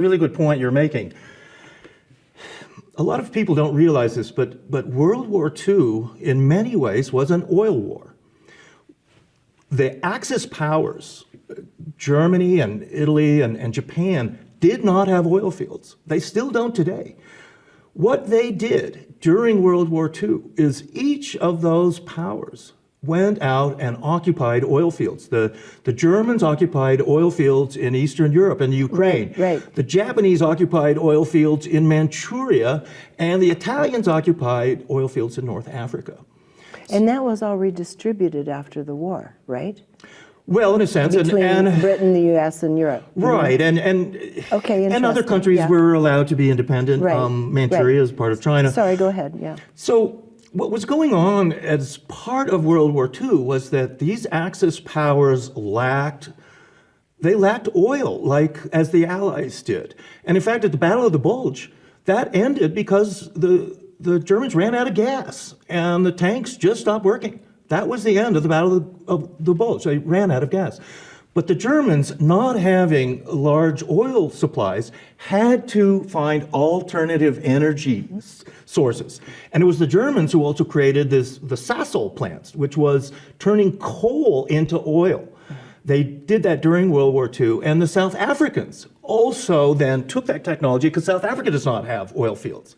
Really good point you're making. A lot of people don't realize this, but World War II, in many ways, was an oil war. The Axis powers, Germany and Italy and Japan, did not have oil fields. They still don't today. What they did during World War II is each of those powers went out and occupied oil fields. The Germans occupied oil fields in Eastern Europe and Ukraine. Right. The Japanese occupied oil fields in Manchuria, and the Italians occupied oil fields in North Africa. And that was all redistributed after the war, right? Well, in a sense, Between Britain, the U.S., and Europe. Right, and other countries were allowed to be independent. Right. Manchuria is part of China. Sorry, go ahead. Yeah. So what was going on as part of World War II was that these Axis powers lacked oil, like as the Allies did. And in fact, at the Battle of the Bulge, that ended because the Germans ran out of gas and the tanks just stopped working. That was the end of the Battle of the Bulge. They ran out of gas. But the Germans, not having large oil supplies, had to find alternative energy sources. And it was the Germans who also created the Sasol plants, which was turning coal into oil. They did that during World War II. And the South Africans also then took that technology, because South Africa does not have oil fields.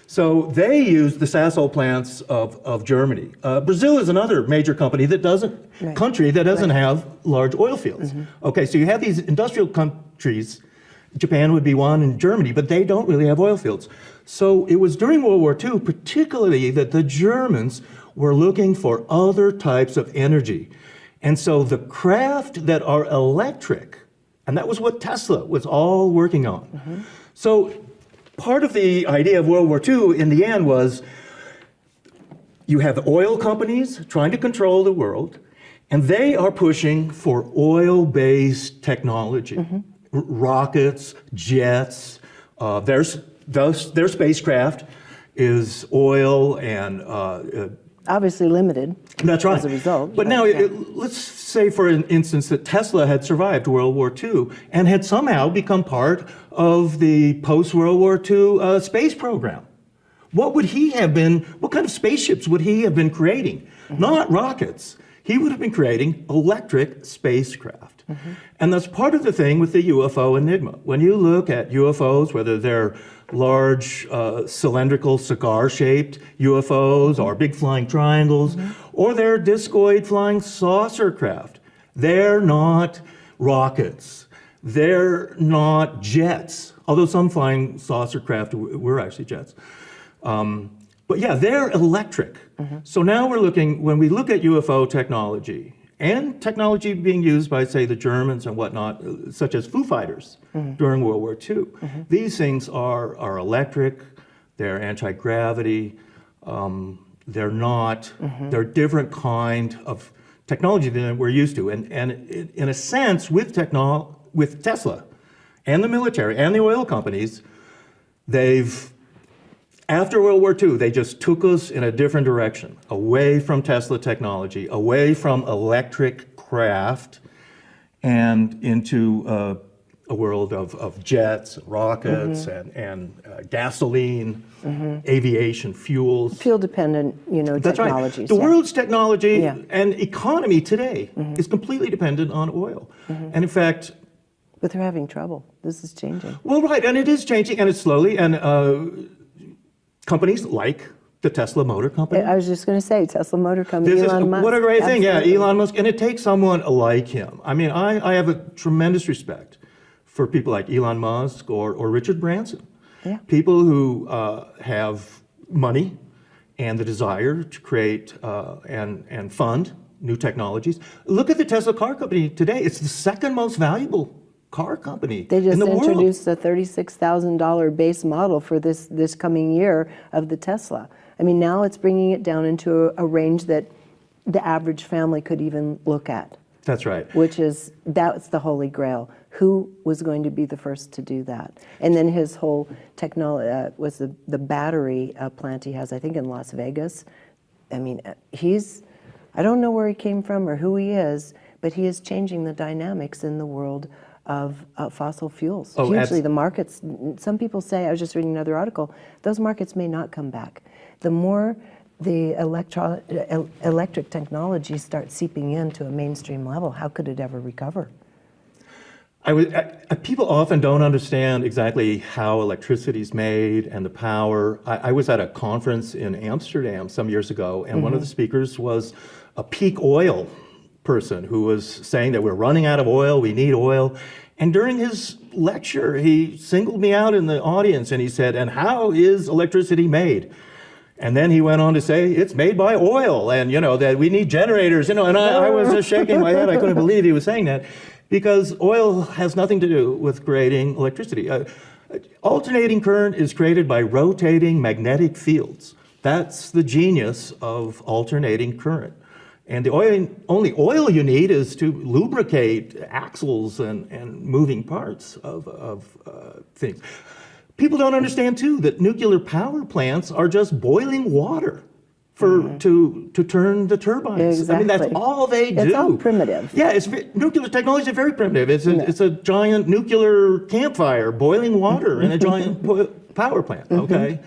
So they used the Sasol plants of Germany. Brazil is another major country that doesn't have large oil fields. Okay, so you have these industrial countries, Japan would be one, and Germany, but they don't really have oil fields. So it was during World War II, particularly, that the Germans were looking for other types of energy. And so the craft that are electric, and that was what Tesla was all working on. So part of the idea of World War II in the end was you have the oil companies trying to control the world, and they are pushing for oil-based technology. Rockets, jets, their spacecraft is oil and obviously limited. That's right. As a result. But now, let's say, for an instance, that Tesla had survived World War II and had somehow become part of the post-World War II space program. What would he have been, what kind of spaceships would he have been creating? Not rockets. He would have been creating electric spacecraft. And that's part of the thing with the UFO enigma. When you look at UFOs, whether they're large cylindrical cigar-shaped UFOs or big flying triangles, or they're discoid flying saucer craft, they're not rockets. They're not jets, although some flying saucer craft were actually jets. But yeah, they're electric. So now we're looking, when we look at UFO technology, and technology being used by, say, the Germans and whatnot, such as Foo Fighters during World War II. These things are electric, they're anti-gravity, they're different kind of technology than we're used to. And in a sense, with Tesla and the military and the oil companies, after World War II, they just took us in a different direction, away from Tesla technology, away from electric craft, and into a world of jets, rockets, and gasoline, aviation, fuels. Fuel-dependent, That's technologies. Right. The world's technology and economy today is completely dependent on oil. And in fact... But they're having trouble. This is changing. Well, right, and it is changing, and it's slowly, and companies like the Tesla Motor Company. I was just going to say, Tesla Motor Company, Elon Musk. What a great thing, yeah, Elon Musk. And it takes someone like him. I mean, I have a tremendous respect for people like Elon Musk or Richard Branson. Yeah. People who have money and the desire to create and fund new technologies. Look at the Tesla car company today. It's the second most valuable car company They just in the introduced a $36,000 base model for this coming year of the Tesla. I mean, now it's bringing it down into a range that the average family could even look at. That's right. That's the holy grail. Who was going to be the first to do that? And then his whole technology was the battery plant he has, I think, in Las Vegas. I mean, I don't know where he came from or who he is, but he is changing the dynamics in the world of fossil fuels. Oh, Hugely. The markets, some people say, I was just reading another article, those markets may not come back. The more the electric technology starts seeping into a mainstream level, how could it ever recover? People often don't understand exactly how electricity is made and the power. I was at a conference in Amsterdam some years ago, and one of the speakers was a peak oil person who was saying that we're running out of oil, we need oil. And during his lecture, he singled me out in the audience and he said, and how is electricity made? And then he went on to say, it's made by oil, and that we need generators, and I was just shaking my head. I couldn't believe he was saying that, because oil has nothing to do with creating electricity. Alternating current is created by rotating magnetic fields. That's the genius of alternating current. And the only oil you need is to lubricate axles and moving parts of things. People don't understand, too, that nuclear power plants are just boiling water to turn the turbines. Exactly. I mean, that's all they do. It's all primitive. Yeah, nuclear technology is very primitive. It's a giant nuclear campfire, boiling water in a giant power plant, okay?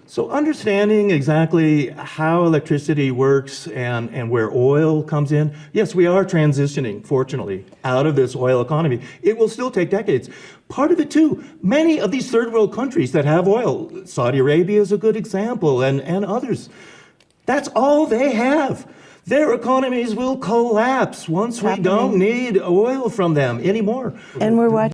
So understanding exactly how electricity works and where oil comes in, yes, we are transitioning, fortunately, out of this oil economy. It will still take decades. Part of it, too, many of these third world countries that have oil, Saudi Arabia is a good example, and others, that's all they have. Their economies will collapse once we don't need oil from them anymore. And we're watching